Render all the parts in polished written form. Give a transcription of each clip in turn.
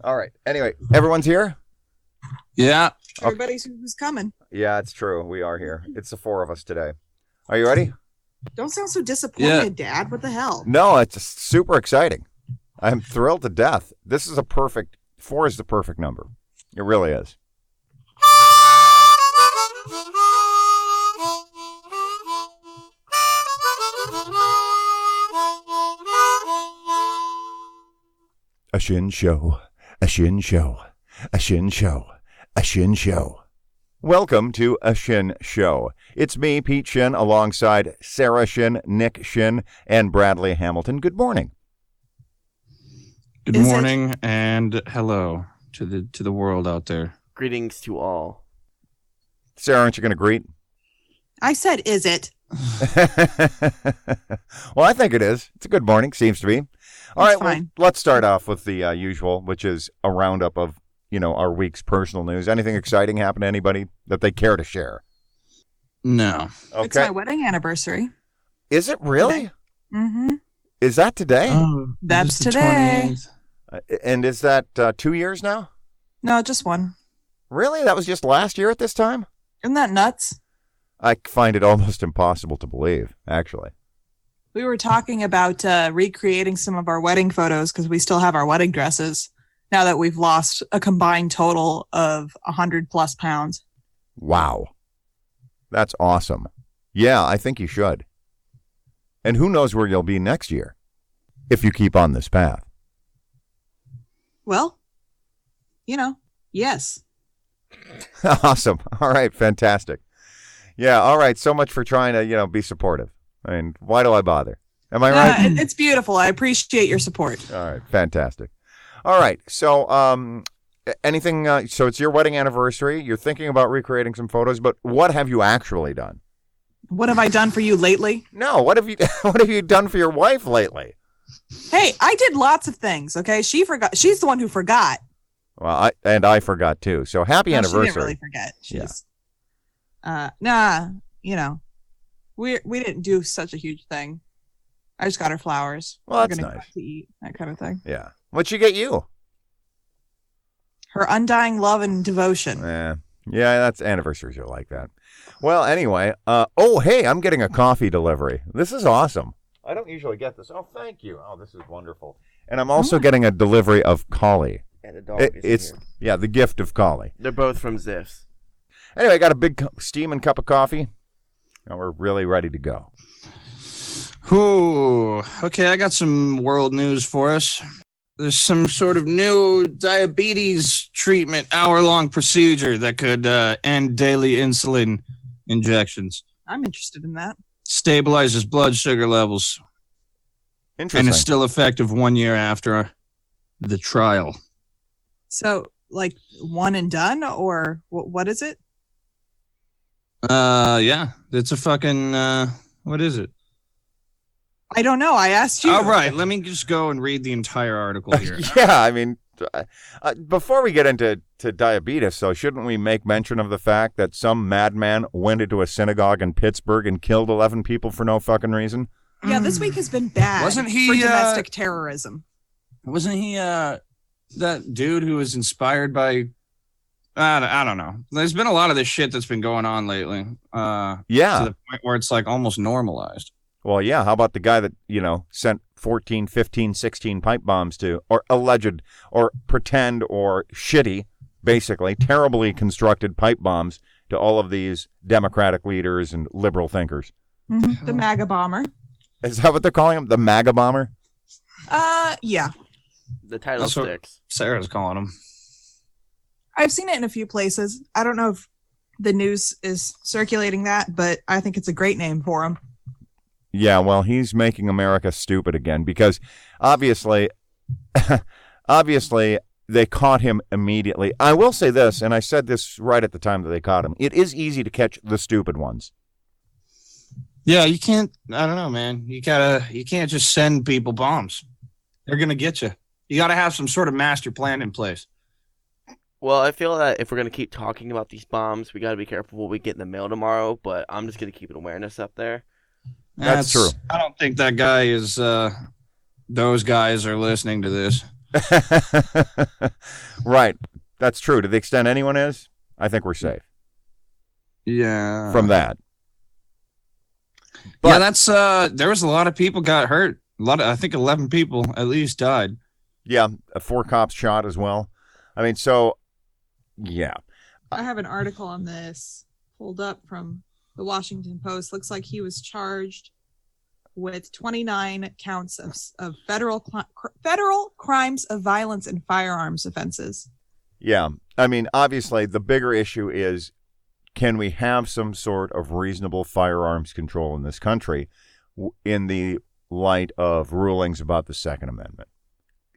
All right. Anyway, everyone's here? Yeah. Everybody's who's coming. Yeah, it's true. We are here. It's the four of us today. Are you ready? Don't sound so disappointed, Dad. What the hell? No, it's super exciting. I'm thrilled to death. This is four is the perfect number. It really is. A Shinn Show, a Shinn Show, a Shinn Show, a Shinn Show. Welcome to A Shinn Show. It's me, Pete Shinn, alongside Sarah Shinn, Nick Shinn, and Bradley Hamilton. Good morning. Good morning and hello to the world out there. Greetings to all. Sarah, aren't you going to greet? I said, is it? Well, I think it is. It's a good morning. Seems to be. All right, well, Fine. let's start off with the usual, which is a roundup of, our week's personal news. Anything exciting happen to anybody that they care to share? No. Okay. It's my wedding anniversary. Is it really? Mm-hmm. Is that today? Oh, That's is it the today. 28th? And is that 2 years now? No, just one. Really? That was just last year at this time? Isn't that nuts? I find it almost impossible to believe, actually. We were talking about recreating some of our wedding photos because we still have our wedding dresses now that we've lost a combined total of 100+ pounds. Wow. That's awesome. Yeah, I think you should. And who knows where you'll be next year if you keep on this path. Well, yes. Awesome. All right. Fantastic. Yeah. All right. So much for trying to, be supportive. I mean, why do I bother? Am I right? It's beautiful. I appreciate your support. All right. Fantastic. All right. So, anything, so it's your wedding anniversary. You're thinking about recreating some photos, but what have you actually done? What have I done for you lately? No. What have you done for your wife lately? Hey, I did lots of things. Okay. She forgot. She's the one who forgot. Well, I forgot too. So happy anniversary. She didn't really forget. We didn't do such a huge thing. I just got her flowers. Well, that's We're gonna go nice. out to eat, that kind of thing. Yeah. What'd she get you? Her undying love and devotion. Yeah, that's anniversaries are like that. Well, anyway, hey, I'm getting a coffee delivery. This is awesome. I don't usually get this. Oh, thank you. Oh, this is wonderful. And I'm also getting a delivery of Collie. And a dog It's here. Yeah, the gift of Collie. They're both from Ziff's. Anyway, I got a big steaming cup of coffee. And we're really ready to go. Ooh, okay, I got some world news for us. There's some sort of new diabetes treatment, hour-long procedure that could end daily insulin injections. I'm interested in that. Stabilizes blood sugar levels. Interesting. And is still effective 1 year after the trial. So, like, one and done, or what is it? Yeah, it's a fucking, what is it? I don't know. I asked you. All right, let me just go and read the entire article here. Yeah, I mean, before we get into diabetes, though, shouldn't we make mention of the fact that some madman went into a synagogue in Pittsburgh and killed 11 people for no fucking reason? Yeah, this week has been bad. Wasn't he, for domestic terrorism? Wasn't he that dude who was inspired by? I don't know. There's been a lot of this shit that's been going on lately. Yeah. To the point where it's like almost normalized. Well, yeah. How about the guy that, sent 14, 15, 16 pipe bombs to, or alleged, or pretend, or shitty, basically, terribly constructed pipe bombs to all of these Democratic leaders and liberal thinkers? Mm-hmm. The MAGA bomber. Is that what they're calling him? The MAGA bomber? Yeah. The title That's what sticks. Sarah's calling him. I've seen it in a few places. I don't know if the news is circulating that, but I think it's a great name for him. Yeah, well, he's making America stupid again because obviously they caught him immediately. I will say this, and I said this right at the time that they caught him. It is easy to catch the stupid ones. Yeah, you can't. I don't know, man. You can't just send people bombs. They're gonna get you. You got to have some sort of master plan in place. Well, I feel that if we're going to keep talking about these bombs, we got to be careful what we get in the mail tomorrow, but I'm just going to keep an awareness up there. That's true. I don't think that guy is, those guys are listening to this. Right. That's true. To the extent anyone is, I think we're safe. Yeah. From that. But, yeah, that's there was a lot of people got hurt. I think 11 people at least died. Yeah, 4 cops shot as well. I mean, so yeah. I have an article on this pulled up from the Washington Post. Looks like he was charged with 29 counts of federal crimes of violence and firearms offenses. Yeah. I mean, obviously, the bigger issue is, can we have some sort of reasonable firearms control in this country in the light of rulings about the Second Amendment?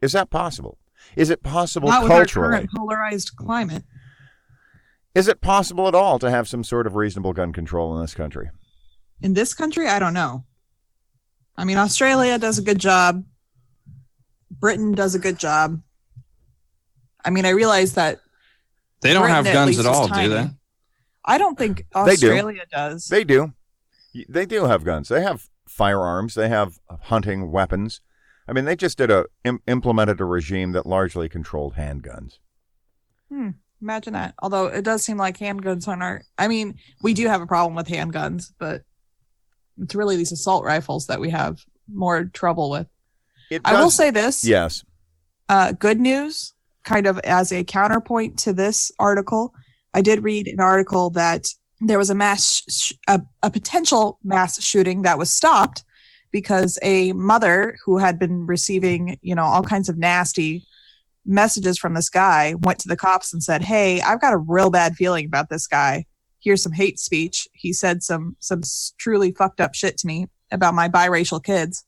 Is that possible? Is it possible Not culturally? with our current polarized climate. Is it possible at all to have some sort of reasonable gun control in this country? In this country, I don't know. I mean, Australia does a good job. Britain does a good job. I mean, I realize that they don't Britain have guns at all, tiny. do they? I don't think Australia does. They do. They do have guns. They have firearms. They have hunting weapons. I mean, they just implemented a regime that largely controlled handguns. Imagine that. Although it does seem like handguns aren't. I mean, we do have a problem with handguns, but it's really these assault rifles that we have more trouble with. I will say this. Yes. Good news, kind of as a counterpoint to this article. I did read an article that there was a potential mass shooting that was stopped because a mother who had been receiving, all kinds of nasty messages from this guy went to the cops and said, "Hey, I've got a real bad feeling about this guy. Here's some hate speech. He said some truly fucked up shit to me about my biracial kids."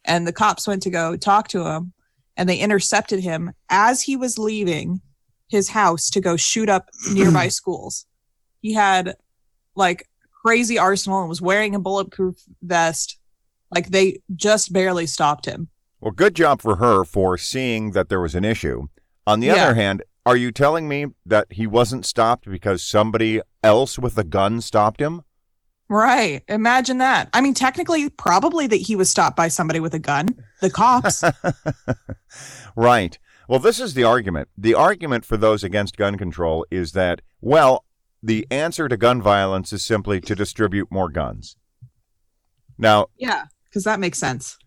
And the cops went to go talk to him, and they intercepted him as he was leaving his house to go shoot up nearby schools. He had like crazy arsenal and was wearing a bulletproof vest. Like, they just barely stopped him. Well, good job for her for seeing that there was an issue. On the other hand, are you telling me that he wasn't stopped because somebody else with a gun stopped him? Right. Imagine that. I mean, technically, probably that he was stopped by somebody with a gun. The cops. Right. Well, this is the argument. The argument for those against gun control is that, well, the answer to gun violence is simply to distribute more guns. Now, yeah, because that makes sense.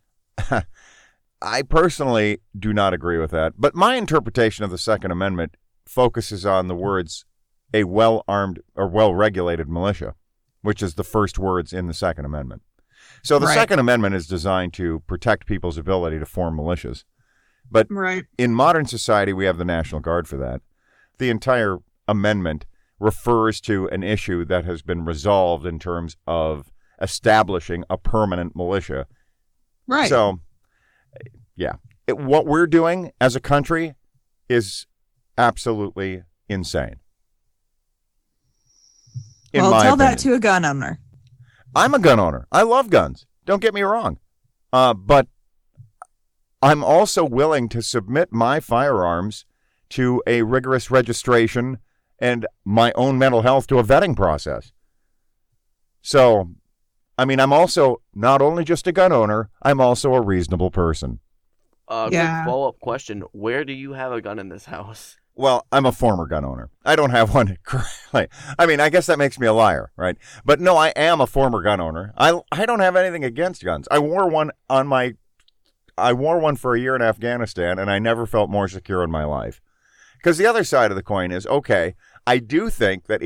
I personally do not agree with that, but my interpretation of the Second Amendment focuses on the words "a well-armed or well-regulated militia," which is the first words in the Second Amendment. So the Second Amendment is designed to protect people's ability to form militias. But in modern society, we have the National Guard for that. The entire amendment refers to an issue that has been resolved in terms of establishing a permanent militia. Right. So, yeah. What we're doing as a country is absolutely insane. Well, tell that to a gun owner. I'm a gun owner. I love guns. Don't get me wrong. But I'm also willing to submit my firearms to a rigorous registration and my own mental health to a vetting process. So, I mean, I'm also not only just a gun owner, I'm also a reasonable person. Quick follow-up question. Where do you have a gun in this house? Well, I'm a former gun owner. I don't have one currently. I mean, I guess that makes me a liar, right? But no, I am a former gun owner. I don't have anything against guns. I wore one for a year in Afghanistan, and I never felt more secure in my life. Because the other side of the coin is, okay, I do think that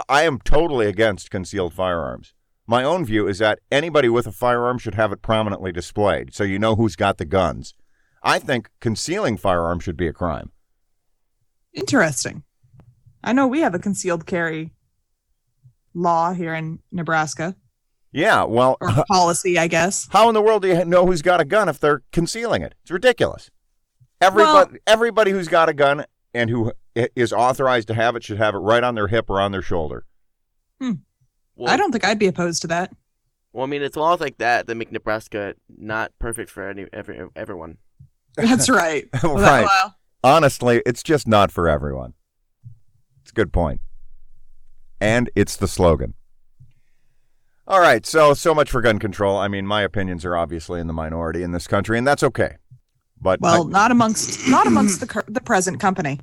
I am totally against concealed firearms. My own view is that anybody with a firearm should have it prominently displayed, so you know who's got the guns. I think concealing firearms should be a crime. Interesting. I know we have a concealed carry law here in Nebraska. Yeah, well... Or policy, I guess. How in the world do you know who's got a gun if they're concealing it? It's ridiculous. Everybody who's got a gun and who is authorized to have it should have it right on their hip or on their shoulder. Well, I don't think I'd be opposed to that. Well, I mean, it's laws like that make Nebraska not perfect for everyone. That's right. Right. Honestly, it's just not for everyone. It's a good point. And it's the slogan. All right, so much for gun control. I mean, my opinions are obviously in the minority in this country, and that's okay. But Well, not amongst the present company.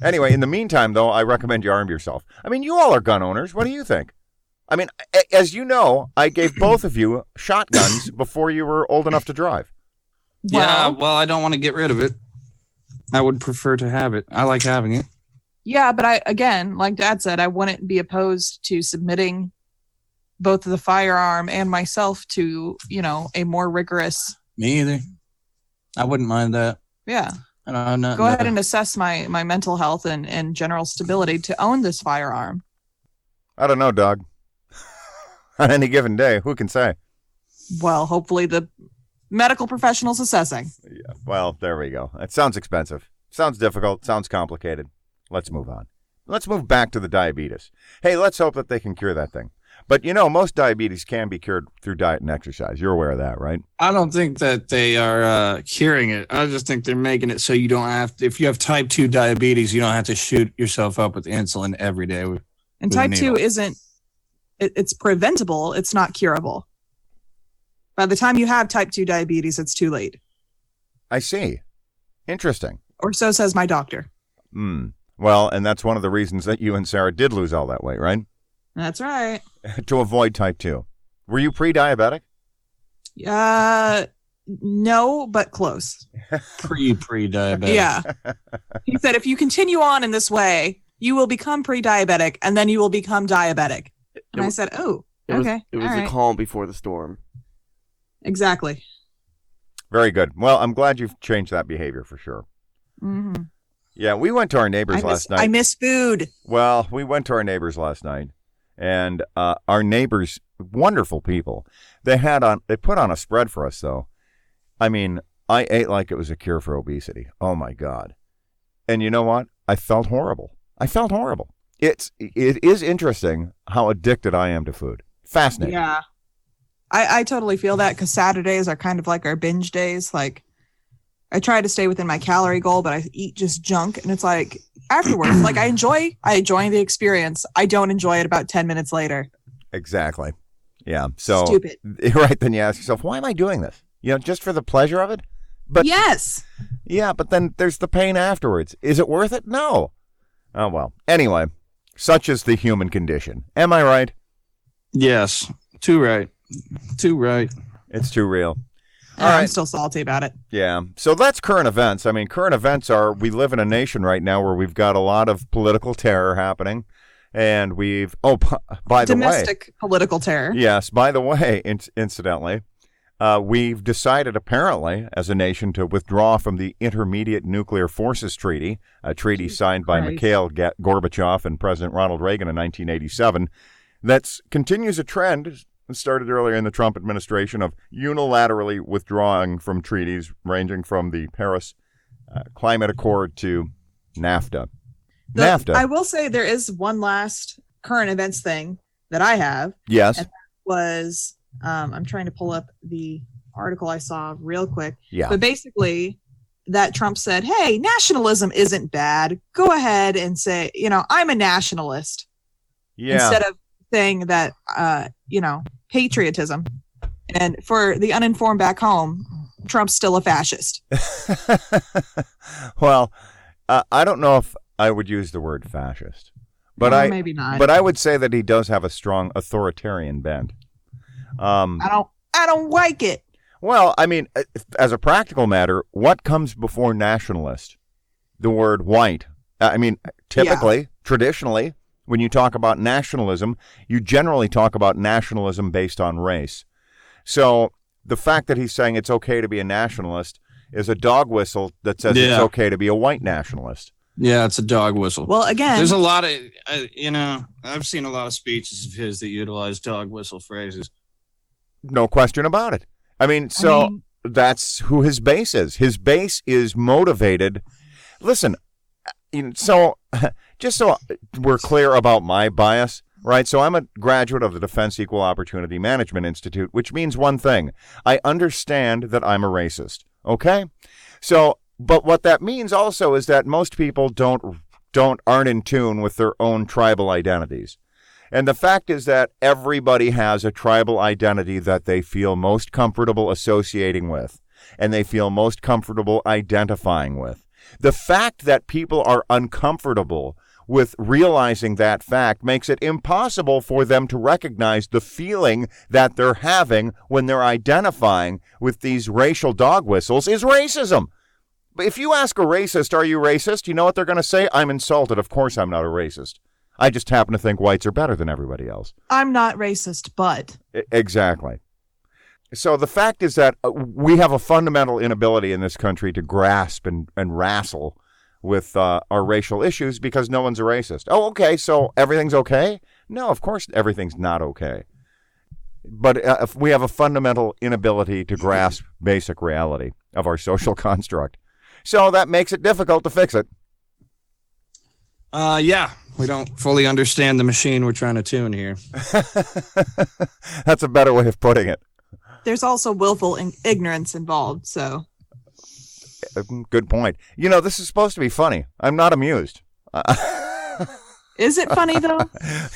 Anyway, in the meantime, though, I recommend you arm yourself. I mean, you all are gun owners. What do you think? I mean, as you know, I gave both of you shotguns before you were old enough to drive. Yeah, well, I don't want to get rid of it. I would prefer to have it. I like having it. Yeah, but again, like Dad said, I wouldn't be opposed to submitting both the firearm and myself to, a more rigorous. Me either. I wouldn't mind that. Yeah. Go ahead and assess my mental health and general stability to own this firearm. I don't know, Doug. On any given day, who can say? Well, hopefully the medical professional's assessing. Yeah, well, there we go. It sounds expensive. Sounds difficult. Sounds complicated. Let's move on. Let's move back to the diabetes. Hey, let's hope that they can cure that thing. But, most diabetes can be cured through diet and exercise. You're aware of that, right? I don't think that they are curing it. I just think they're making it so you don't have to, if you have type 2 diabetes, you don't have to shoot yourself up with insulin every day. And type 2 isn't, it's preventable. It's not curable. By the time you have type 2 diabetes, it's too late. I see. Interesting. Or so says my doctor. Well, and that's one of the reasons that you and Sarah did lose all that weight, right? That's right. To avoid type 2. Were you pre-diabetic? No, but close. Pre-diabetic. Yeah. He said, if you continue on in this way, you will become pre-diabetic, and then you will become diabetic. And I said, oh, okay. It was the calm before the storm. Exactly. Very good. Well, I'm glad you've changed that behavior for sure. Mm-hmm. Yeah, we went to our neighbors last night. I miss food. Well, we went to our neighbors last night, and our neighbors, wonderful people. They put on a spread for us, though. I mean, I ate like it was a cure for obesity. Oh my God! And you know what? I felt horrible. It is interesting how addicted I am to food. Fascinating. Yeah, I totally feel that because Saturdays are kind of like our binge days. Like, I try to stay within my calorie goal, but I eat just junk. And it's like afterwards, like I enjoy the experience. I don't enjoy it about 10 minutes later. Exactly. Yeah. So stupid. Right. Then you ask yourself, why am I doing this? Just for the pleasure of it? But yes. Yeah. But then there's the pain afterwards. Is it worth it? No. Oh, well. Anyway, such is the human condition. Am I right? Yes. Too right. It's too real. All right. I'm still salty about it. Yeah. So that's current events. I mean, current events are, we live in a nation right now where we've got a lot of political terror happening. And by the way. Domestic political terror. Yes. By the way, incidentally, we've decided apparently as a nation to withdraw from the Intermediate Nuclear Forces Treaty, a treaty signed by Mikhail Gorbachev and President Ronald Reagan in 1987. That continues a trend started earlier in the Trump administration of unilaterally withdrawing from treaties ranging from the Paris Climate Accord to NAFTA. I will say there is one last current events thing that I have. Yes. And that was, I'm trying to pull up the article I saw real quick. Yeah. But basically, that Trump said, hey, nationalism isn't bad. Go ahead and say, I'm a nationalist. Yeah. Instead of saying that, patriotism. And for the uninformed back home, Trump's still a fascist. Well, I don't know if I would use the word fascist, but maybe not. But I would say that he does have a strong authoritarian bent. I don't like it. Well, I mean, as a practical matter, what comes before nationalist? The word white. I mean, typically, traditionally, when you talk about nationalism, you generally talk about nationalism based on race. So the fact that he's saying it's okay to be a nationalist is a dog whistle that says it's okay to be a white nationalist. Yeah, it's a dog whistle. Well, again, there's a lot of, I've seen a lot of speeches of his that utilize dog whistle phrases. No question about it. I mean, that's who his base is. His base is motivated. Listen, so just so we're clear about my bias, right? So I'm a graduate of the Defense Equal Opportunity Management Institute, which means one thing. I understand that I'm a racist, okay? So, but what that means also is that most people aren't in tune with their own tribal identities. And the fact is that everybody has a tribal identity that they feel most comfortable associating with. and they feel most comfortable identifying with. The fact that people are uncomfortable with realizing that fact makes it impossible for them to recognize the feeling that they're having when they're identifying with these racial dog whistles is racism. But if you ask a racist, are you racist? You know what they're going to say? I'm insulted. Of course I'm not a racist. I just happen to think whites are better than everybody else. I'm not racist, but. Exactly. So the fact is that we have a fundamental inability in this country to grasp and wrestle with our racial issues because no one's a racist. Oh, okay, so everything's okay? No, of course everything's not okay. But if we have a fundamental inability to grasp basic reality of our social construct. So that makes it difficult to fix it. Yeah, we don't fully understand the machine we're trying to tune here. That's a better way of putting it. There's also willful ignorance involved, so. Good point. You know, this is supposed to be funny. I'm not amused. Is it funny, though?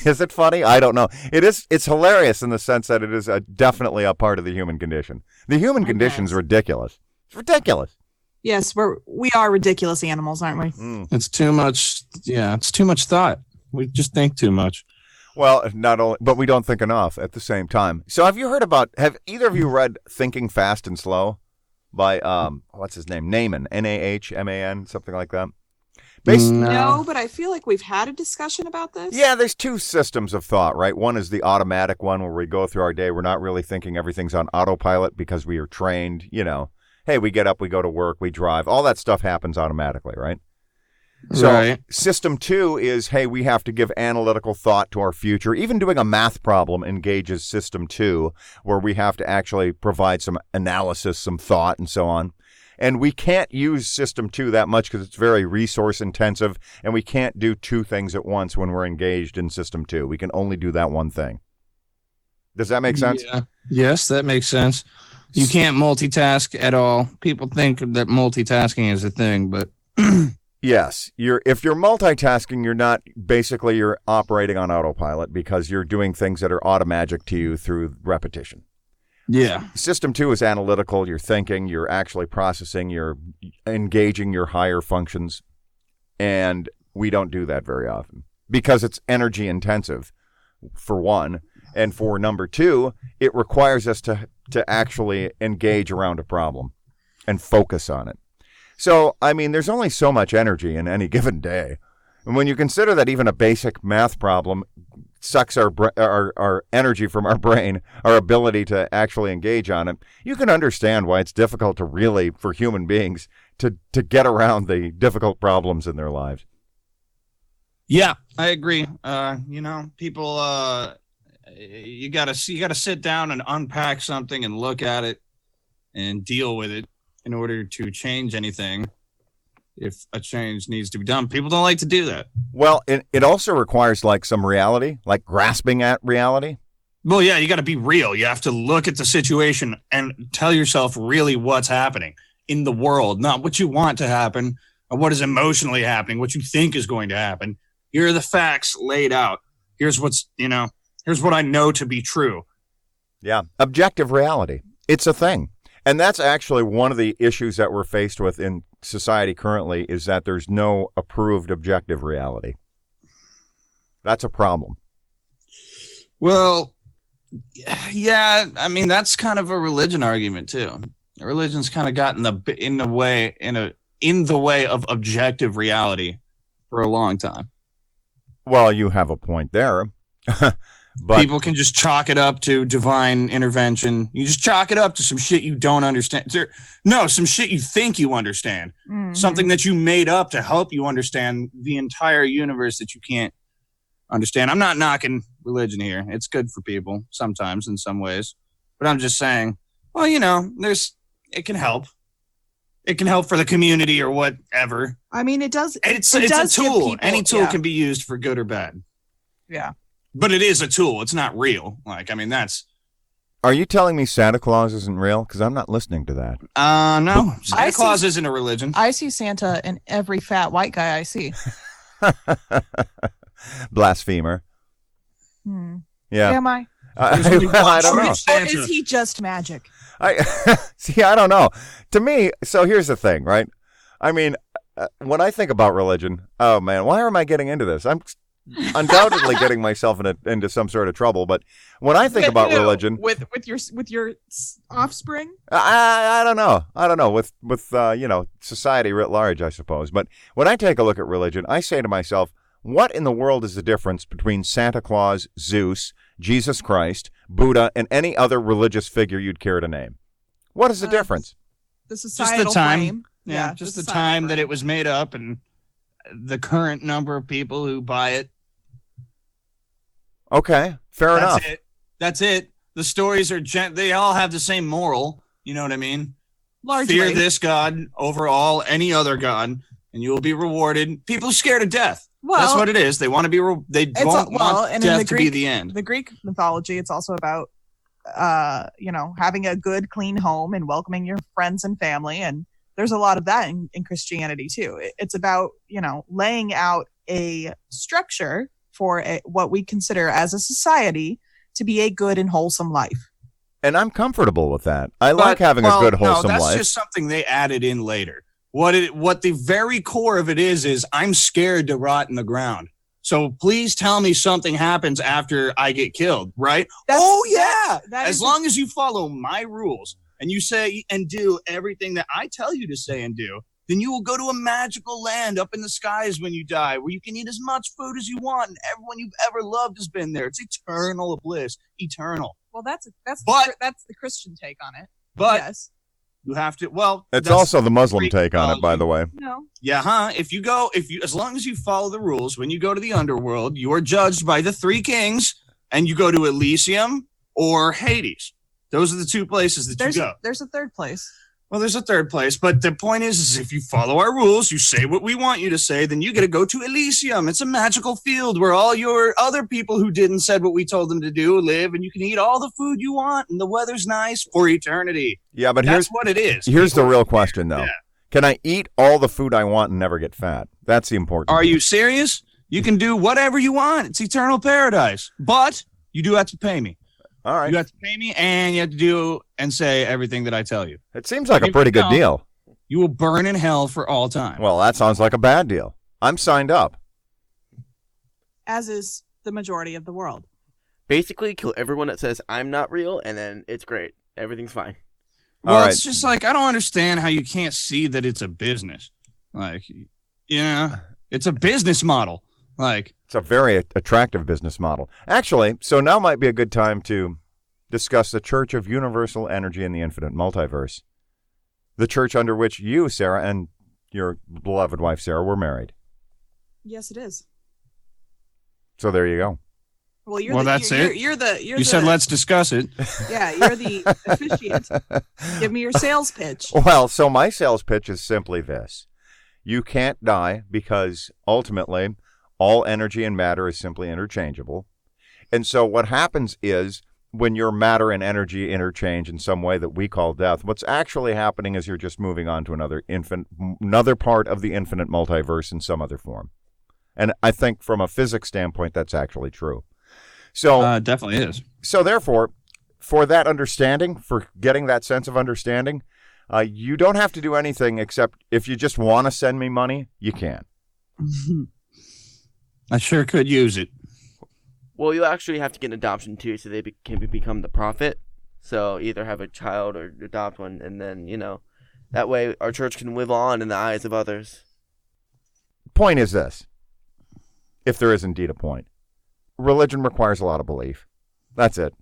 Is it funny? I don't know. It is. It's hilarious in the sense that it is definitely a part of the human condition. The human condition is ridiculous. It's ridiculous. Yes, we are ridiculous animals, aren't we? It's too much. Yeah, it's too much thought. We just think too much. Well, not only, but we don't think enough at the same time. So have either of you read Thinking Fast and Slow by, what's his name? Naaman, Nahman, something like that? No, but I feel like we've had a discussion about this. Yeah, there's two systems of thought, right? One is the automatic one where we go through our day. We're not really thinking, everything's on autopilot because we are trained, you know. Hey, we get up, we go to work, we drive. All that stuff happens automatically, right? So right. System 2 is, hey, we have to give analytical thought to our future. Even doing a math problem engages System 2, where we have to actually provide some analysis, some thought, and so on. And we can't use System 2 that much because it's very resource intensive, and we can't do two things at once when we're engaged in System 2. We can only do that one thing. Does that make sense? Yeah. Yes, that makes sense. You can't multitask at all. People think that multitasking is a thing, but yes, if you're multitasking, you're operating on autopilot because you're doing things that are automagic to you through repetition. Yeah. System 2 is analytical. You're thinking, you're actually processing, you're engaging your higher functions, and we don't do that very often because it's energy intensive, for one, and for number two, it requires us to actually engage around a problem and focus on it. So, I mean, there's only so much energy in any given day. And when you consider that even a basic math problem sucks our energy from our brain, our ability to actually engage on it, you can understand why it's difficult to really, for human beings, to get around the difficult problems in their lives. Yeah, I agree. People, you gotta sit down and unpack something and look at it and deal with it in order to change anything. If a change needs to be done, people don't like to do that. Well, it also requires like some reality, like grasping at reality. Well, yeah, you got to be real. You have to look at the situation and tell yourself really what's happening in the world, not what you want to happen or what is emotionally happening, what you think is going to happen. Here are the facts laid out. Here's what I know to be true. Yeah, objective reality. It's a thing. And that's actually one of the issues that we're faced with in society currently is that there's no approved objective reality. That's a problem. Well, yeah, I mean, that's kind of a religion argument too. Religion's kind of gotten in the way of objective reality for a long time. Well, you have a point there. But people can just chalk it up to divine intervention. You just chalk it up to some shit you don't understand. Some shit you think you understand. Mm-hmm. Something that you made up to help you understand the entire universe that you can't understand. I'm not knocking religion here. It's good for people sometimes in some ways. But I'm just saying, well, it can help. It can help for the community or whatever. I mean, it does. It's a tool. Any tool can be used for good or bad. Yeah. But it is a tool. It's not real. That's... Are you telling me Santa Claus isn't real? Because I'm not listening to that. No. Santa Claus isn't a religion. I see Santa in every fat white guy I see. Blasphemer. Yeah. Yeah. Am I? I don't know. Or is he just magic? I see. I don't know. To me, so here's the thing, right? I mean, when I think about religion, oh man, why am I getting into this? I'm undoubtedly getting myself into some sort of trouble. But when I think about religion, with your offspring, I don't know. I don't know with society writ large, I suppose. But when I take a look at religion, I say to myself, what in the world is the difference between Santa Claus, Zeus, Jesus Christ, Buddha, and any other religious figure you'd care to name? What is the difference? The societal just the time. frame. Yeah, just the time that it was made up and the current number of people who buy it. Okay, fair enough. That's it. The stories are they all have the same moral. You know what I mean? Largely. Fear this God over all any other God, and you will be rewarded. People are scared of death. Well, that's what it is. They want to be. They don't want death to be the end. The Greek mythology, it's also about, having a good, clean home and welcoming your friends and family. And there's a lot of that in Christianity too. It's about, laying out a structure for what we consider as a society to be a good and wholesome life. And I'm comfortable with that. I like having a good, wholesome life. That's just something they added in later. What the very core of it is I'm scared to rot in the ground. So please tell me something happens after I get killed, right? As long as you follow my rules and you say and do everything that I tell you to say and do, then you will go to a magical land up in the skies when you die, where you can eat as much food as you want, and everyone you've ever loved has been there. It's eternal bliss, eternal. Well, that's the Christian take on it. But yes. You have to. Well, it's also the Muslim take on it, by the way. No. Yeah, as long as you follow the rules, when you go to the underworld, you are judged by the three kings, and you go to Elysium or Hades. Those are the two places that you go. There's a third place. Well, there's a third place, but the point is if you follow our rules, you say what we want you to say, then you get to go to Elysium. It's a magical field where all your other people who didn't said what we told them to do live, and you can eat all the food you want, and the weather's nice for eternity. Yeah, but that's what it is. Here's the real question, though. Yeah. Can I eat all the food I want and never get fat? That's the important Are you serious? You can do whatever you want. It's eternal paradise. But you do have to pay me. All right. You have to pay me, and you have to do and say everything that I tell you. It seems like a pretty good deal. You will burn in hell for all time. Well, that sounds like a bad deal. I'm signed up. As is the majority of the world. Basically, kill everyone that says I'm not real, and then it's great. Everything's fine. Well, it's just like, I don't understand how you can't see that it's a business. Like, it's a business model. Like, it's a very attractive business model. Actually, so now might be a good time to discuss the Church of Universal Energy in the Infinite Multiverse. The church under which you, Sarah, and your beloved wife, Sarah, were married. Yes, it is. So there you go. Well, that's it. You said let's discuss it. Yeah, you're the officiant. Give me your sales pitch. Well, so my sales pitch is simply this. You can't die because ultimately all energy and matter is simply interchangeable. And so what happens is when your matter and energy interchange in some way that we call death, what's actually happening is you're just moving on to another part of the infinite multiverse in some other form. And I think from a physics standpoint, that's actually true. So definitely is. So therefore, for that understanding, for getting that sense of understanding, you don't have to do anything except if you just want to send me money, you can. I sure could use it. Well, you actually have to get an adoption too, so they can become the prophet. So either have a child or adopt one, and then, that way our church can live on in the eyes of others. Point is this, if there is indeed a point. Religion requires a lot of belief. That's it.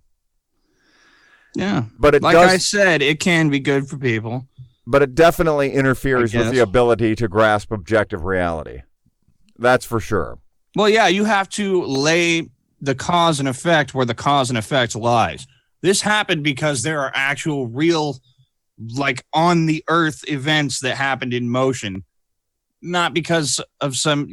Yeah. But I said, it can be good for people. But it definitely interferes with the ability to grasp objective reality. That's for sure. Well, yeah, you have to lay the cause and effect where the cause and effect lies. This happened because there are actual real, like, on the earth events that happened in motion, not because of some.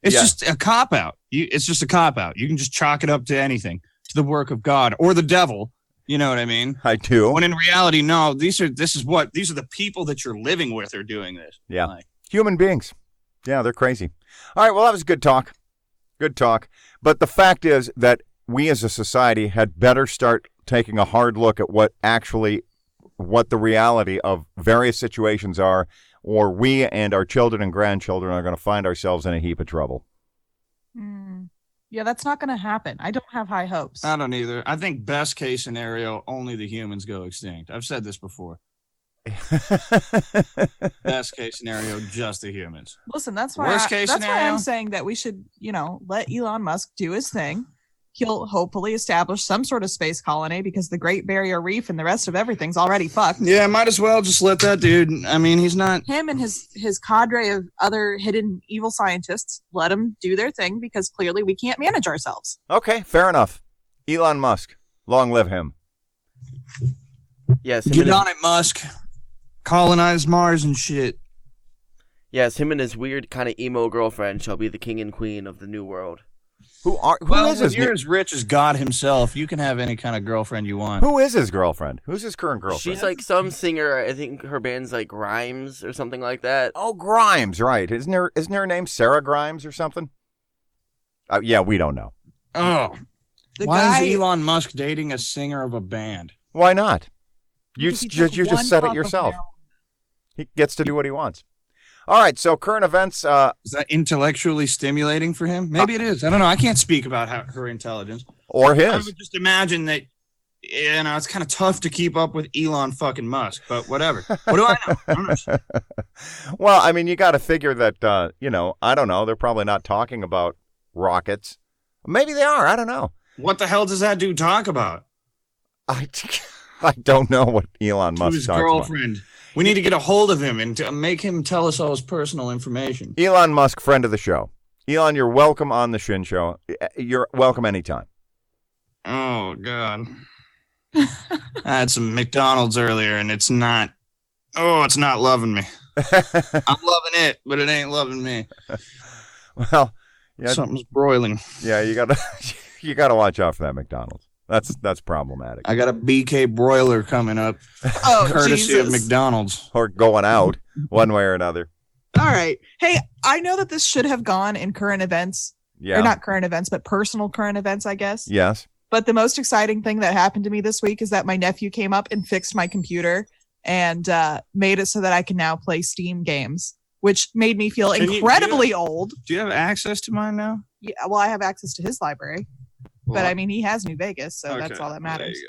It's just a cop out. It's just a cop out. You can just chalk it up to anything, to the work of God or the devil. You know what I mean? I do. When in reality, no. These are the people that you're living with are doing this. Yeah, human beings. Yeah, they're crazy. All right, well, that was good talk. Good talk. But the fact is that we as a society had better start taking a hard look at what actually what the reality of various situations are, or we and our children and grandchildren are going to find ourselves in a heap of trouble. Yeah, that's not going to happen. I don't have high hopes. I don't either. I think best case scenario, only the humans go extinct. I've said this before. Best case scenario, just the humans. Listen, that's why Worst-case that's why scenario? I'm saying that we should, let Elon Musk do his thing. He'll hopefully establish some sort of space colony because the Great Barrier Reef and the rest of everything's already fucked. Yeah, might as well just let that dude. I mean, he's not. Him and his cadre of other hidden evil scientists, let them do their thing because clearly we can't manage ourselves. Okay, fair enough. Elon Musk, long live him. Yes, Get on it, Musk. Colonize Mars and shit. Yes, him and his weird kind of emo girlfriend shall be the king and queen of the new world. Who Well, is his? if you're as rich as God himself, you can have any kind of girlfriend you want. Who is his girlfriend? Who's his current girlfriend? She's like some singer. I think her band's like Grimes or something like that. Oh, Grimes, right? Isn't her name Sarah Grimes or something? Yeah, we don't know. Oh, The why guy, is Elon Musk dating a singer of a band? Why not? You because he took just one said it puff of yourself. marijuana. He gets to do what he wants. All right, so current events. Is that intellectually stimulating for him? Maybe it is. I don't know. I can't speak about her intelligence. Or I his. would just imagine that, it's kind of tough to keep up with Elon fucking Musk, but whatever. What do I know? I don't know. Well, I mean, you got to figure that, I don't know. They're probably not talking about rockets. Maybe they are. I don't know. What the hell does that dude talk about? I don't know what Elon To Musk his talks about. girlfriend. We need to get a hold of him and to make him tell us all his personal information. Elon Musk, friend of the show. Elon, you're welcome on the Shinn Show. You're welcome anytime. Oh, God. I had some McDonald's earlier, and it's not loving me. I'm loving it, but it ain't loving me. Well, yeah, Something's broiling. yeah, you gotta watch out for that McDonald's. That's problematic. I got a BK broiler coming up, Oh, courtesy of Jesus. McDonald's. Or going out one way or another. All right. Hey, I know that this should have gone in current events. Yeah. Or not current events, but personal current events, I guess. Yes. But the most exciting thing that happened to me this week is that my nephew came up and fixed my computer and made it so that I can now play Steam games, which made me feel incredibly old. Do you have access to mine now? Yeah, well, I have access to his library, but Well, I mean, he has New Vegas, so that's okay. all that There matters. you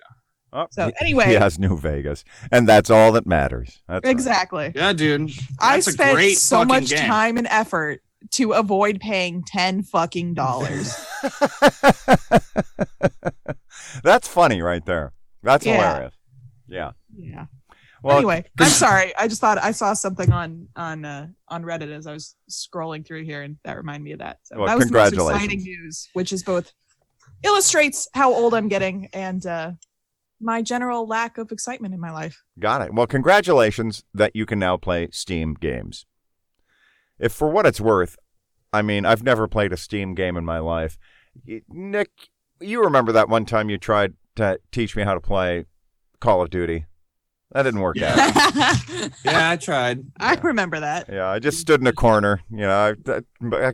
Oh, So anyway, he has New Vegas, and that's all that matters. That's right. exactly. go. Yeah, dude. I That's a spent great so fucking much game. time and effort to avoid paying $10 fucking dollars. That's funny right there. That's Yeah. hilarious. Yeah. Yeah. Well, Anyway, I'm sorry. I just thought I saw something on Reddit as I was scrolling through here, and that reminded me of that. So Well, that was the most congratulations. exciting news, which is both illustrates how old I'm getting and my general lack of excitement in my life. got it. Well, congratulations that you can now play Steam games. If for what it's worth, I mean, I've never played a Steam game in my life. Nick, you remember that one time you tried to teach me how to play Call of Duty? That didn't work out. Yeah, I tried. I remember that. Yeah, I just stood in a corner. I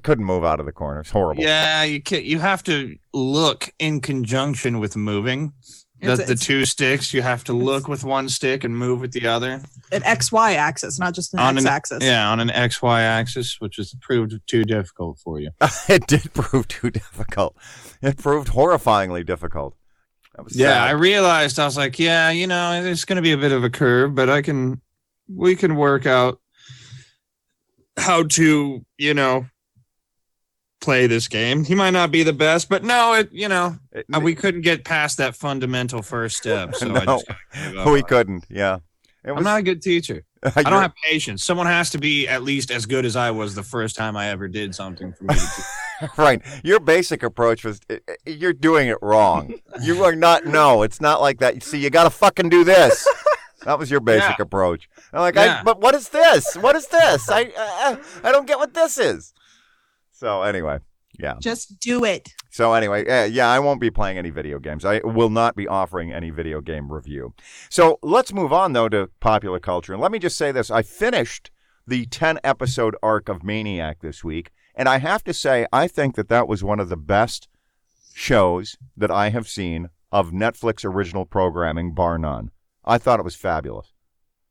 couldn't move out of the corner. It's horrible. Yeah, you have to look in conjunction with moving. The two sticks, you have to look with one stick and move with the other. An XY axis, not just an On X an- axis. Yeah, on an XY axis, which has proved too difficult for you. It did prove too difficult. It proved horrifyingly difficult. That was Yeah, sad. I realized, I was like, yeah, it's going to be a bit of a curve, but we can work out how to, play this game. He might not be the best, but no, we couldn't get past that fundamental first step. So I No, just gotta give up. we couldn't. Yeah. It I'm not a good teacher. I don't You're- have patience. Someone has to be at least as good as I was the first time I ever did something for me to do. Right. Your basic approach was you're doing it wrong. You are not. No, it's not like that. See, you got to fucking do this. That was your basic Yeah. approach. I'm like, Yeah. but what is this? What is this? I don't get what this is. So anyway, yeah. Just do it. So anyway, yeah, I won't be playing any video games. I will not be offering any video game review. So let's move on, though, to popular culture. And let me just say this. I finished the 10-episode arc of Maniac this week, and I have to say, I think that was one of the best shows that I have seen of Netflix original programming, bar none. I thought it was fabulous.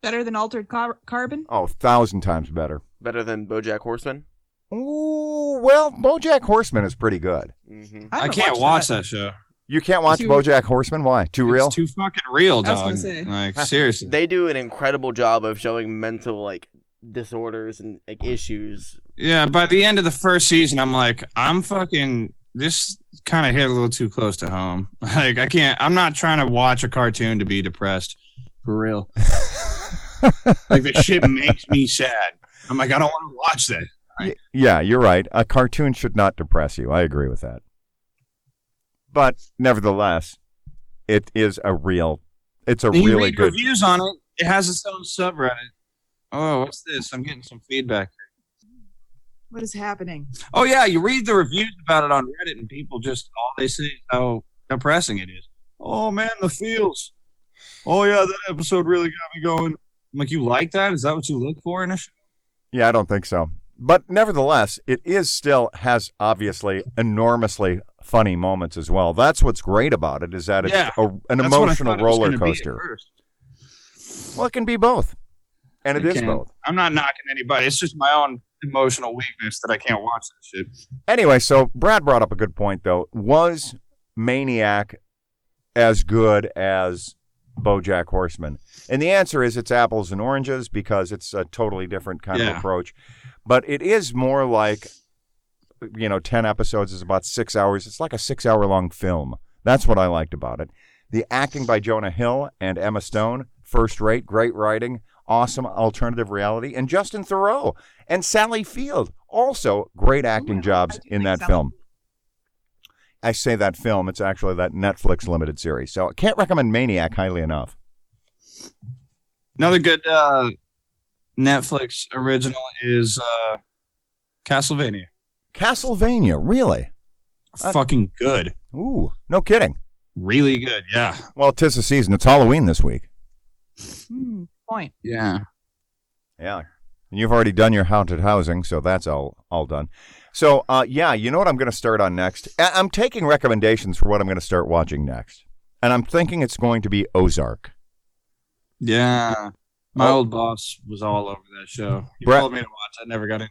Better than Altered Carbon? Oh, 1,000 times better. Better than BoJack Horseman? Ooh, well, BoJack Horseman is pretty good. Mm-hmm. I can't watch that show. You can't watch BoJack Horseman? Why? Too real? It's too fucking real, I was dog. gonna say. Like, seriously. They do an incredible job of showing mental like disorders and like issues. Yeah, by the end of the first season, I'm like, this kind of hit a little too close to home. Like, I'm not trying to watch a cartoon to be depressed. For real. Like, the shit makes me sad. I'm like, I don't want to watch that. Right. Yeah, you're right. A cartoon should not depress you. I agree with that. But nevertheless, it's a really read good reviews on it. It has its own subreddit. Oh, what's this? I'm getting some feedback. What is happening? Oh yeah, you read the reviews about it on Reddit, and people just all they say is how depressing it is. Oh man, the feels. Oh yeah, that episode really got me going. I'm like, you like that? Is that what you look for in a show? Yeah, I don't think so. But nevertheless, it is still has obviously enormously funny moments as well. That's what's great about it, is that it's an emotional roller coaster. Well, it can be both. And it is both. I'm not knocking anybody. It's just my own emotional weakness that I can't watch that shit. Anyway, so Brad brought up a good point, though. Was Maniac as good as BoJack Horseman? And the answer is it's apples and oranges, because it's a totally different kind of approach. But it is more like, 10 episodes is about 6 hours. It's like a 6-hour-long film. That's what I liked about it. The acting by Jonah Hill and Emma Stone, first rate, great writing, awesome alternative reality. And Justin Theroux and Sally Field, also great acting jobs in that film. I say that film, it's actually that Netflix limited series. So I can't recommend Maniac highly enough. Another good Netflix original is Castlevania. Castlevania, really? Fucking good. Ooh, no kidding. Really good, yeah. Well, 'tis the season. It's Halloween this week. Point. Yeah. Yeah. And you've already done your haunted housing, so that's all done. So, you know what I'm going to start on next? I'm taking recommendations for what I'm going to start watching next. And I'm thinking it's going to be Ozark. Yeah. My old boss was all over that show. He told me to watch. I never got into it.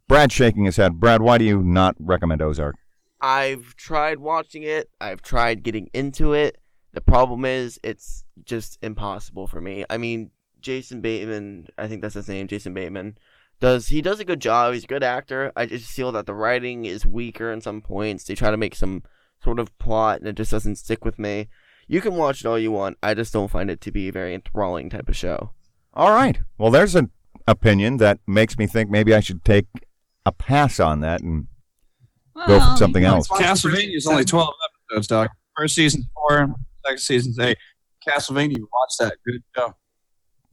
Brad's shaking his head. Brad, why do you not recommend Ozark? I've tried watching it. I've tried getting into it. The problem is it's just impossible for me. I mean, Jason Bateman, I think that's his name, Jason Bateman, he does a good job. He's a good actor. I just feel that the writing is weaker in some points. They try to make some sort of plot, and it just doesn't stick with me. You can watch it all you want. I just don't find it to be a very enthralling type of show. All right. Well, there's an opinion that makes me think maybe I should take a pass on that and go for something else. Castlevania is only 12 episodes, Doc. First season's 4, second season's 8. Castlevania, watch that. Good show.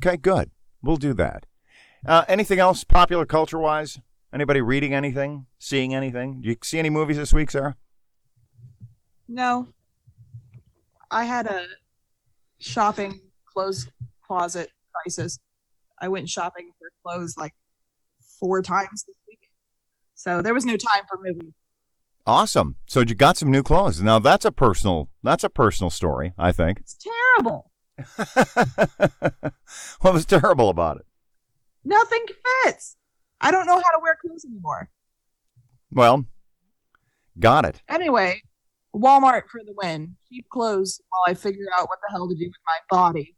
Okay, good. We'll do that. Anything else popular culture-wise? Anybody reading anything? Seeing anything? Do you see any movies this week, Sarah? No. I had a shopping clothes closet crisis. I went shopping for clothes like 4 times this week. So there was no time for movies. Awesome. So you got some new clothes. Now that's a personal story, I think. It's terrible. What was terrible about it? Nothing fits. I don't know how to wear clothes anymore. Well, got it. Anyway, Walmart for the win. Cheap clothes while I figure out what the hell to do with my body.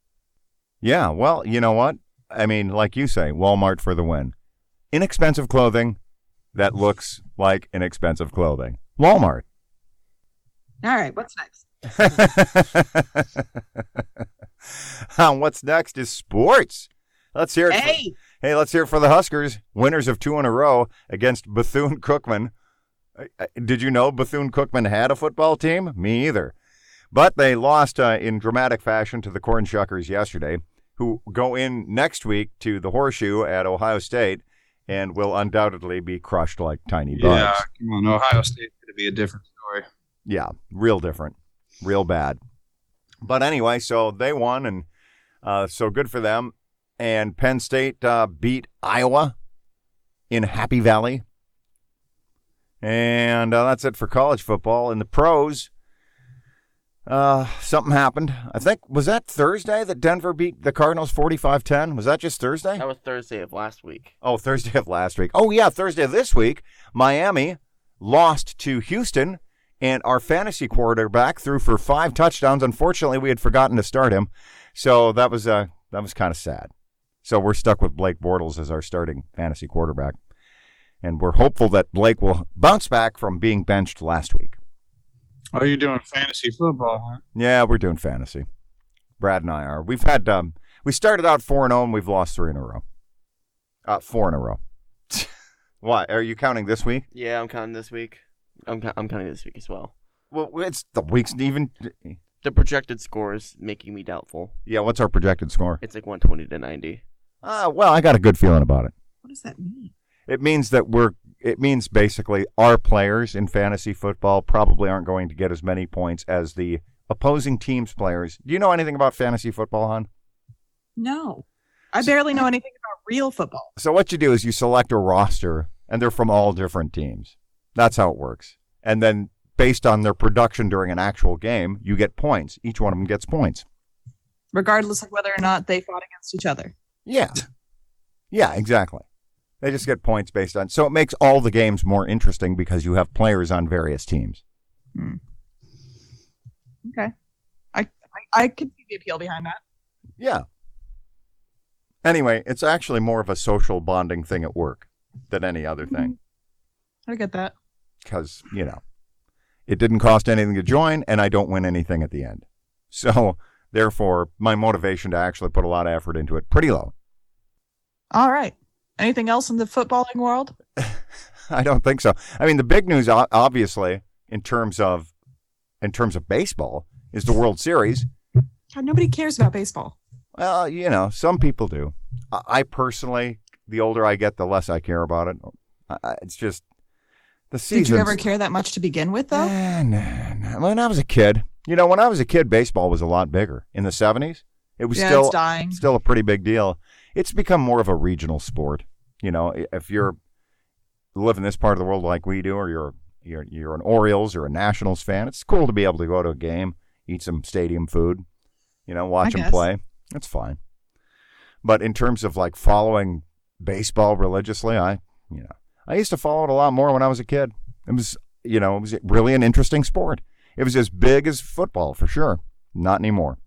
Yeah, well, you know what? I mean, like you say, Walmart for the win. Inexpensive clothing that looks like inexpensive clothing. Walmart. All right, what's next? What's next is sports. Let's hear it. Let's hear it for the Huskers, winners of 2 in a row against Bethune-Cookman. Did you know Bethune-Cookman had a football team? Me either. But they lost in dramatic fashion to the Cornshuckers yesterday, who go in next week to the Horseshoe at Ohio State and will undoubtedly be crushed like tiny bugs. Yeah, come on. Ohio State's going to be a different story. Yeah, real different. Real bad. But anyway, so they won, and so good for them. And Penn State beat Iowa in Happy Valley. And that's it for college football. In the pros, Something happened. I think, was that Thursday that Denver beat the Cardinals 45-10? Was that just Thursday? That was Thursday of last week. Oh, Thursday of last week. Oh, yeah, Thursday of this week. Miami lost to Houston, and our fantasy quarterback threw for 5 touchdowns. Unfortunately, we had forgotten to start him, so that was kind of sad. So we're stuck with Blake Bortles as our starting fantasy quarterback, and we're hopeful that Blake will bounce back from being benched last week. Oh, you're doing fantasy football, huh? Yeah, we're doing fantasy. Brad and I are. We've had we started out 4-0 and we've lost 3 in a row. 4 in a row. What? Are you counting this week? Yeah, I'm counting this week. I'm counting this week as well. Well, it's the week's even. The projected score is making me doubtful. Yeah, what's our projected score? It's like 120-90. Well, I got a good feeling about it. What does that mean? It means that it means basically our players in fantasy football probably aren't going to get as many points as the opposing team's players. Do you know anything about fantasy football, hon? No. I barely know anything about real football. So what you do is you select a roster, and they're from all different teams. That's how it works. And then based on their production during an actual game, you get points. Each one of them gets points. Regardless of whether or not they fought against each other. Yeah. Yeah, exactly. They just get points based on. So it makes all the games more interesting because you have players on various teams. Okay. I could see the appeal behind that. Yeah. Anyway, it's actually more of a social bonding thing at work than any other thing. I get that. Because, it didn't cost anything to join, and I don't win anything at the end. So, therefore, my motivation to actually put a lot of effort into it, pretty low. All right. Anything else in the footballing world? I don't think so. I mean, the big news, obviously, in terms of baseball, is the World Series. God, nobody cares about baseball. Well, some people do. I personally, the older I get, the less I care about it. It's just the season. Did you ever care that much to begin with, though? Nah. When I was a kid, baseball was a lot bigger. In the 70s, it was it's dying. Still a pretty big deal. It's become more of a regional sport. If you live in this part of the world like we do, or you're an Orioles or a Nationals fan, it's cool to be able to go to a game, eat some stadium food, watch them play. That's fine. But in terms of like following baseball religiously, I used to follow it a lot more when I was a kid. It was really an interesting sport. It was as big as football for sure. Not anymore.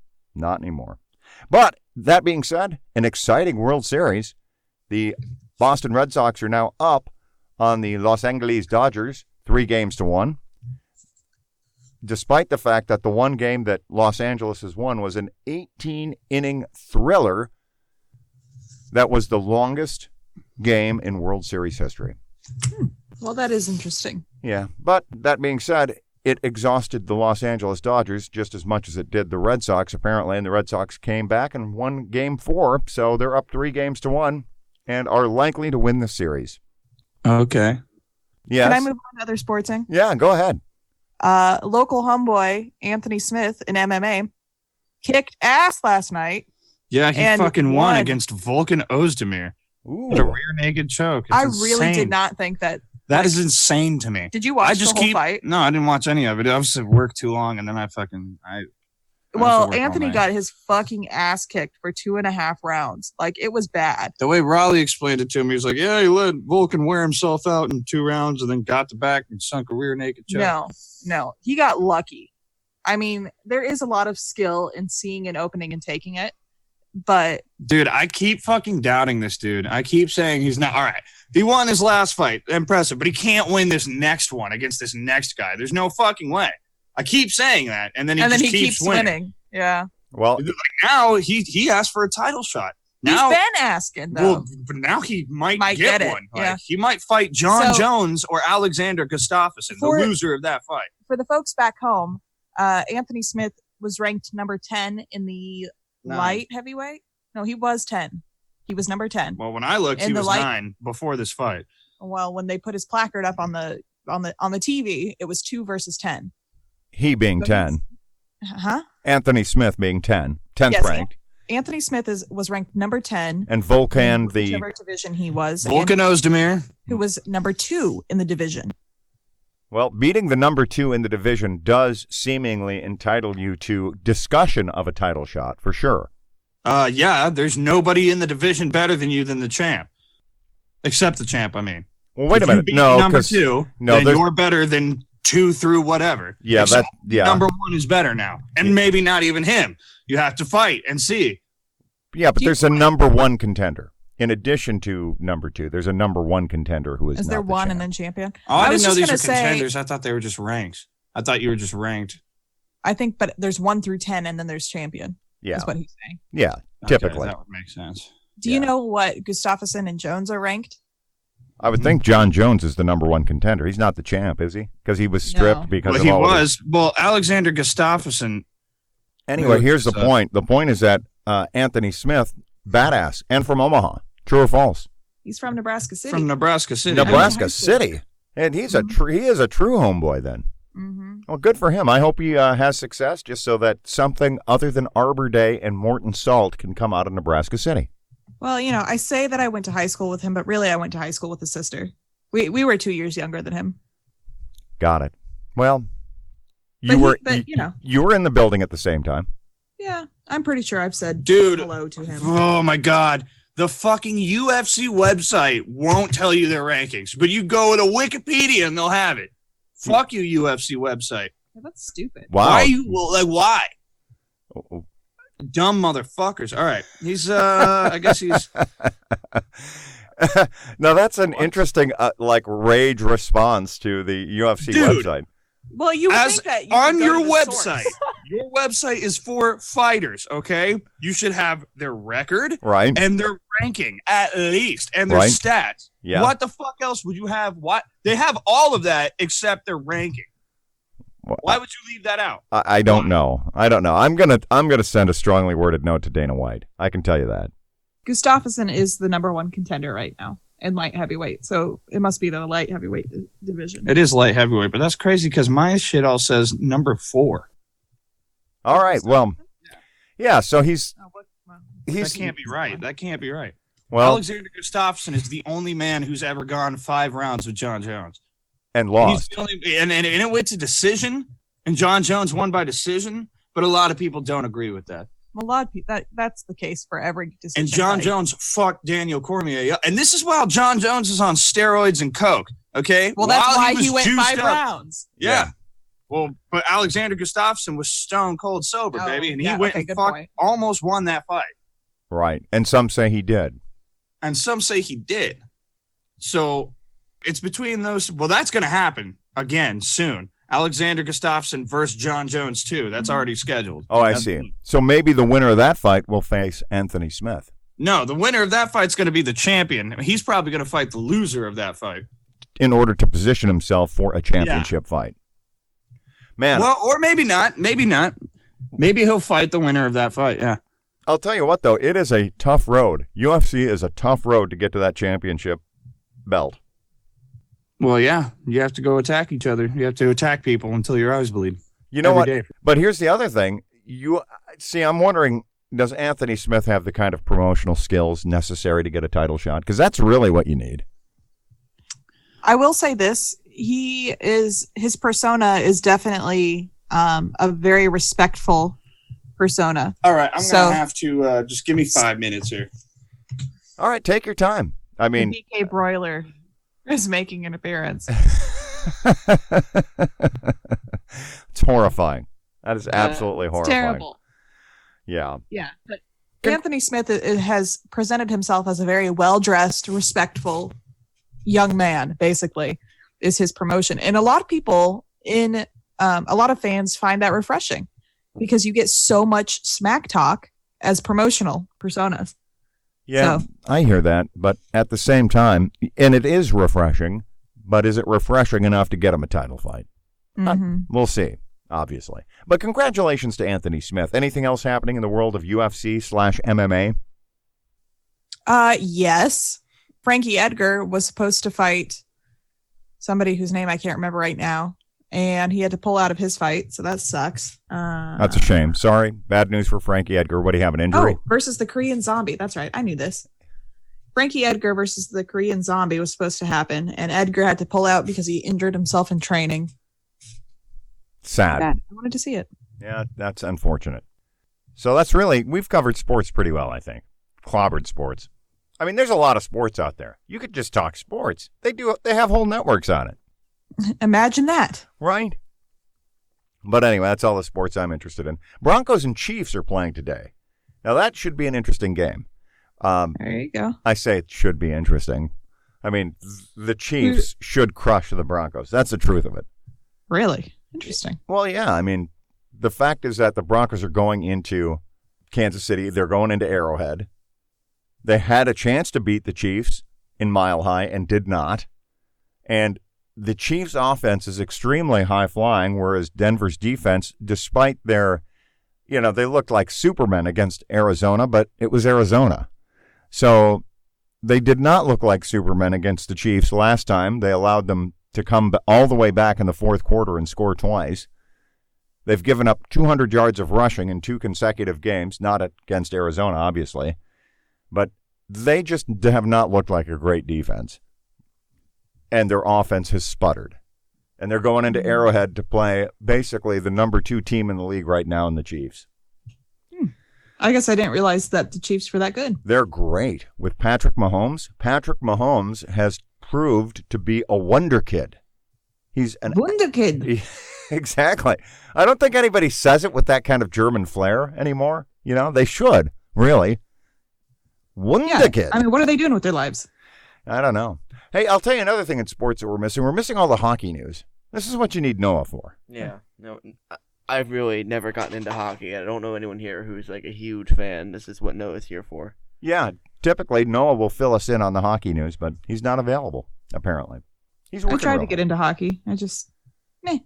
But that being said, an exciting World Series. The Boston Red Sox are now up on the Los Angeles Dodgers 3-1, despite the fact that the one game that Los Angeles has won was an 18-inning thriller that was the longest game in World Series history. Well, that is interesting. Yeah, but that being said, it exhausted the Los Angeles Dodgers just as much as it did the Red Sox, apparently, and the Red Sox came back and won Game 4, so they're up 3-1 and are likely to win the series. Okay. Yes. Can I move on to other sportsing? Yeah, go ahead. Local homeboy Anthony Smith in MMA kicked ass last night. Yeah, he and fucking won against Volkan Ozdemir. Ooh. With a rear naked choke. It's I insane. really did not think that. That is insane to me. Did you watch the whole fight? No, I didn't watch any of it. I was at work too long, and then Well, Anthony got his fucking ass kicked for 2.5 rounds. Like, it was bad. The way Raleigh explained it to me, he was like, yeah, he let Volkan wear himself out in 2 rounds and then got the back and sunk a rear naked choke. No. He got lucky. I mean, there is a lot of skill in seeing an opening and taking it. But dude, I keep fucking doubting this dude. I keep saying he's not all right. He won his last fight, impressive, but he can't win this next one against this next guy. There's no fucking way. I keep saying that, and then he keeps winning. Yeah. Well, like now he asked for a title shot. Now, he's been asking though. Well, but now he might get one. Yeah. Like, he might fight John Jones or Alexander Gustafsson, the loser of that fight. For the folks back home, Anthony Smith was ranked number 10 in the light heavyweight. No, he was 10. He was number 10. Well, when I looked, he was 9 before this fight. Well, when they put his placard up on the TV, it was 2 versus 10. He being 10. Huh? Anthony Smith being 10. 10th ranked. Anthony Smith was ranked number 10. And Volkan, whichever division he was. Volkan Ozdemir, who was number 2 in the division. Well, beating the number 2 in the division does seemingly entitle you to discussion of a title shot, for sure. Yeah, there's nobody in the division better than you than the champ. Except the champ, I mean. Well, wait a If you minute. beat No, number because 2, no, then you're better than 2 through whatever. Yeah, Except yeah. number 1 is better now. And maybe not even him. You have to fight and see. Yeah, but there's a number 1 contender. In addition to number 2, there's a number 1 contender who is Is not there the one champ. and then champion? Oh, I was didn't know just these were gonna say- contenders. I thought they were just ranks. I thought you were just ranked. I think, but there's 1 through 10, and then there's champion. Yeah, Is what he's saying. yeah, typically. Okay, that would make sense. Do you know what Gustafsson and Jones are ranked? I would think John Jones is the number 1 contender. He's not the champ, is he? Because he was stripped No. because Well, of he all of was. Well, Alexander Gustafsson. Anyway, here's the So- point. The point is that Anthony Smith, badass, and from Omaha. True or false? He's from Nebraska City. From Nebraska City. Nebraska high school. City. And he is a true homeboy then. Mm-hmm. Well, good for him. I hope he has success just so that something other than Arbor Day and Morton Salt can come out of Nebraska City. Well, I say that I went to high school with him, but really I went to high school with his sister. We were 2 years younger than him. Got it. Well, But you were in the building at the same time. Yeah, I'm pretty sure I've said Dude. hello to him. Oh, my God. The fucking UFC website won't tell you their rankings, but you go to Wikipedia and they'll have it. Fuck you, UFC website. That's stupid. Wow. Why? Oh. Dumb motherfuckers. All right. He's, I guess he's. Now, that's an interesting, rage response to the UFC Dude. website. Well, you would As think that you on would go your to the website, source. your website is for fighters, okay? You should have their record Right? and their ranking at least and their Right. stats. Yeah. What the fuck else would you have? What they have all of that except their ranking. Well, Why would you leave that out? I don't know. I don't know. I'm gonna send a strongly worded note to Dana White. I can tell you that. Gustafsson is the number 1 contender right now in light heavyweight, so it must be the light heavyweight division. It is light heavyweight, but that's crazy because my shit all says number 4. All right. Well, yeah. So he's That can't be right. That can't be right. well Alexander Gustafsson is the only man who's ever gone 5 rounds with John Jones. and He's lost. the only, and it went to decision, and John Jones won by decision, but a lot of people don't agree with that. A lot of people, that's the case for every decision. And John fight. Jones fucked Daniel Cormier. And this is while John Jones is on steroids and coke, okay? Well, that's While why was he went juiced 5 up. rounds. Yeah. Well, but Alexander Gustafsson was stone cold sober, Oh, baby, and he yeah, went okay, and good fucked, point. almost won that fight. Right. And some say he did. And some say he did. So it's between those. Well, that's going to happen again soon. Alexander Gustafsson versus John Jones too. That's already scheduled. Oh, I That's- see. So maybe the winner of that fight will face Anthony Smith. No, the winner of that fight's going to be the champion. He's probably going to fight the loser of that fight. In order to position himself for a championship fight. Man, Well, or maybe not. Maybe not. Maybe he'll fight the winner of that fight. Yeah. I'll tell you what, though, it is a tough road. UFC is a tough road to get to that championship belt. Well, yeah. You have to go attack each other. You have to attack people until your eyes bleed. You know Every what? day. But here's the other thing. I'm wondering, does Anthony Smith have the kind of promotional skills necessary to get a title shot? Because that's really what you need. I will say this: his persona is definitely a very respectful persona. All right. I'm So- going to have to just give me 5 minutes here. All right, take your time. I mean, BK Broiler is making an appearance. it's horrifying. That is absolutely It's horrifying. terrible. Yeah. Yeah, but Anthony Smith has presented himself as a very well-dressed, respectful young man. Basically, is his promotion, and a lot of people a lot of fans find that refreshing because you get so much smack talk as promotional personas. Yeah, So- I hear that. But at the same time, and it is refreshing, but is it refreshing enough to get him a title fight? Mhm. We'll see, obviously. But congratulations to Anthony Smith. Anything else happening in the world of UFC/MMA? Yes. Frankie Edgar was supposed to fight somebody whose name I can't remember right now, and he had to pull out of his fight, so that sucks. That's a shame. Sorry. Bad news for Frankie Edgar. What do you have, an injury? Oh, versus the Korean Zombie. That's right. I knew this. Frankie Edgar versus the Korean Zombie was supposed to happen, and Edgar had to pull out because he injured himself in training. Sad. I wanted to see it. Yeah, that's unfortunate. So we've covered sports pretty well, I think. Clobbered sports. I mean, there's a lot of sports out there. You could just talk sports. They have whole networks on it. Imagine that. Right? But anyway, that's all the sports I'm interested in. Broncos and Chiefs are playing today. Now, that should be an interesting game. There you go. I say it should be interesting. I mean, the Chiefs should crush the Broncos. That's the truth of it. Really? Interesting. Well, yeah. I mean, the fact is that the Broncos are going into Kansas City. They're going into Arrowhead. They had a chance to beat the Chiefs in Mile High and did not. And the Chiefs' offense is extremely high-flying, whereas Denver's defense, despite their, they looked like Supermen against Arizona, but it was Arizona. So they did not look like Supermen against the Chiefs last time. They allowed them to come all the way back in the fourth quarter and score twice. They've given up 200 yards of rushing in 2 consecutive games, not against Arizona, obviously. But they just have not looked like a great defense. And their offense has sputtered. And they're going into Arrowhead to play basically the number 2 team in the league right now in the Chiefs. I guess I didn't realize that the Chiefs were that good. They're great. With Patrick Mahomes. Patrick Mahomes has proved to be a wonder kid. He's an wonder kid. Exactly. I don't think anybody says it with that kind of German flair anymore. They should, really. Wonder kid. I mean, what are they doing with their lives? I don't know. Hey, I'll tell you another thing in sports that we're missing. We're missing all the hockey news. This is what you need Noah for. Yeah. No, I've really never gotten into hockey. I don't know anyone here who's like a huge fan. This is what Noah's here for. Yeah, typically Noah will fill us in on the hockey news, but he's not available, apparently. He's working. I tried to get into hockey.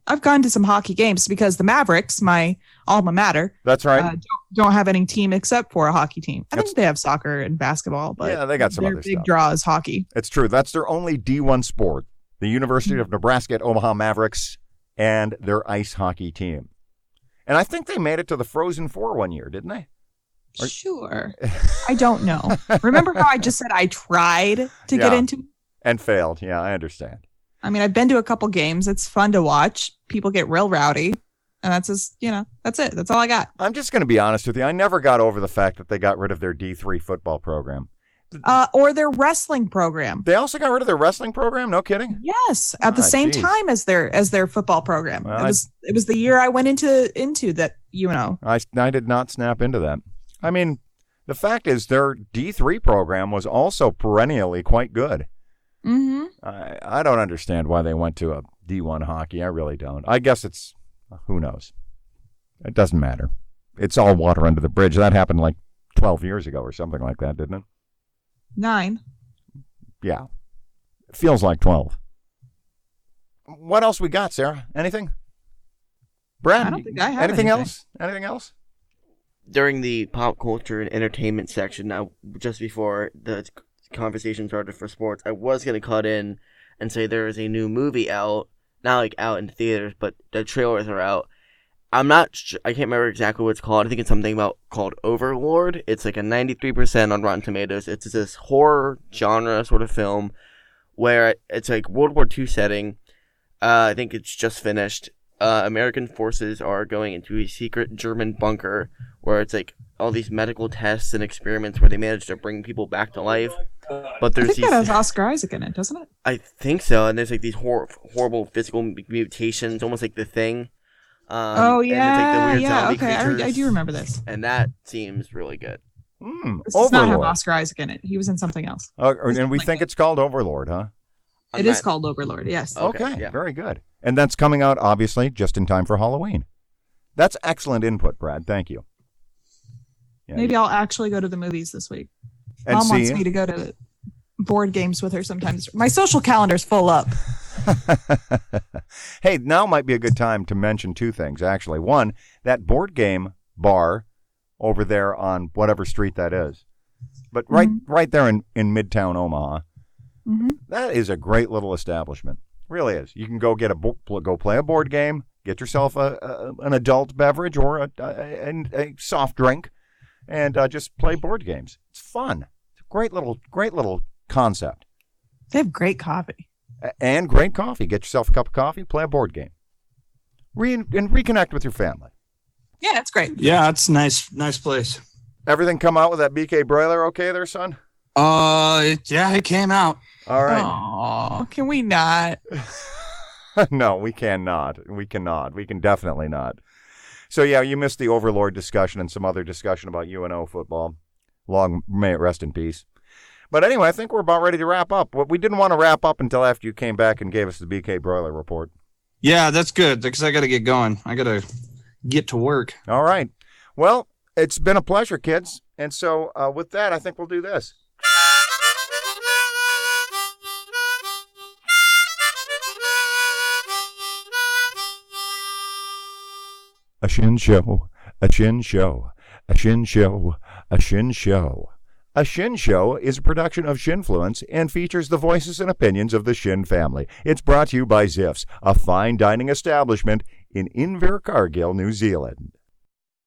I've gone to some hockey games because the Mavericks, my alma mater, that's right, don't have any team except for a hockey team. I think they have soccer and basketball, but yeah, they got some other big stuff. draw is hockey. It's true. That's their only D1 sport. The University of Nebraska at Omaha Mavericks and their ice hockey team. And I think they made it to the Frozen Four one year, didn't they? Sure. I don't know. Remember how I just said I tried to get into it? And failed. Yeah, I understand. I mean, I've been to a couple games. It's fun to watch. People get real rowdy. And that's just, that's it. That's all I got. I'm just going to be honest with you. I never got over the fact that they got rid of their D3 football program. Or their wrestling program. They also got rid of their wrestling program? No kidding? Yes, at the same time as their football program. Well, it was the year I went into that, I did not snap into that. I mean, the fact is their D3 program was also perennially quite good. Mm-hmm. I don't understand why they went to a D1 hockey. I really don't. I guess it's, who knows? It doesn't matter. It's all water under the bridge. That happened like 12 years ago or something like that, didn't it? 9. Yeah. It feels like 12. What else we got, Sarah? Anything? Brad? I don't think I have anything else? Anything else? During the pop culture and entertainment section, just before the conversation started for sports, I was going to cut in and say there is a new movie out, not like out in theaters, but the trailers are out. I can't remember exactly what it's called. I think it's something called Overlord. It's like a 93% on Rotten Tomatoes. It's this horror genre sort of film where it's like World War II setting. I think it's just finished. American forces are going into a secret German bunker where it's like all these medical tests and experiments where they manage to bring people back to life. But there's that has Oscar Isaac in it, doesn't it? I think so. And there's like these horrible physical mutations, almost like The Thing. Yeah. Like okay, I do remember this. And that seems really good. This does not have Oscar Isaac in it. He was in something else. And we think it's called Overlord, huh? It is called Overlord, yes. Okay, very good. And that's coming out, obviously, just in time for Halloween. That's excellent input, Brad. Thank you. Yeah, Maybe I'll actually go to the movies this week. And Mom wants me to go to board games with her sometimes. My social calendar's full up. Hey, now might be a good time to mention 2 things, actually. One, that board game bar over there on whatever street that is. But right there in Midtown Omaha. Mm-hmm. That is a great little establishment. Really is. You can go go play a board game, get yourself an adult beverage or a soft drink, and just play board games. It's fun. It's Great little concept. They have great coffee. And great coffee. Get yourself a cup of coffee, play a board game. And reconnect with your family. Yeah, it's great. Yeah, it's nice place. Everything come out with that BK broiler okay there, son? It came out. All right. Oh, can we not? No, we cannot. We cannot. We can definitely not. So, yeah, you missed the Overlord discussion and some other discussion about UNO football. Long may it rest in peace. But anyway, I think we're about ready to wrap up. We didn't want to wrap up until after you came back and gave us the BK broiler report. Yeah, that's good, because I got to get going. I got to get to work. All right. Well, it's been a pleasure, kids. And so with that, I think we'll do this. A Shinn Show, a Shinn Show, a Shinn Show, a Shinn Show. A Shinn Show is a production of Shinfluence and features the voices and opinions of the Shinn family. It's brought to you by Ziff's, a fine dining establishment in Invercargill, New Zealand.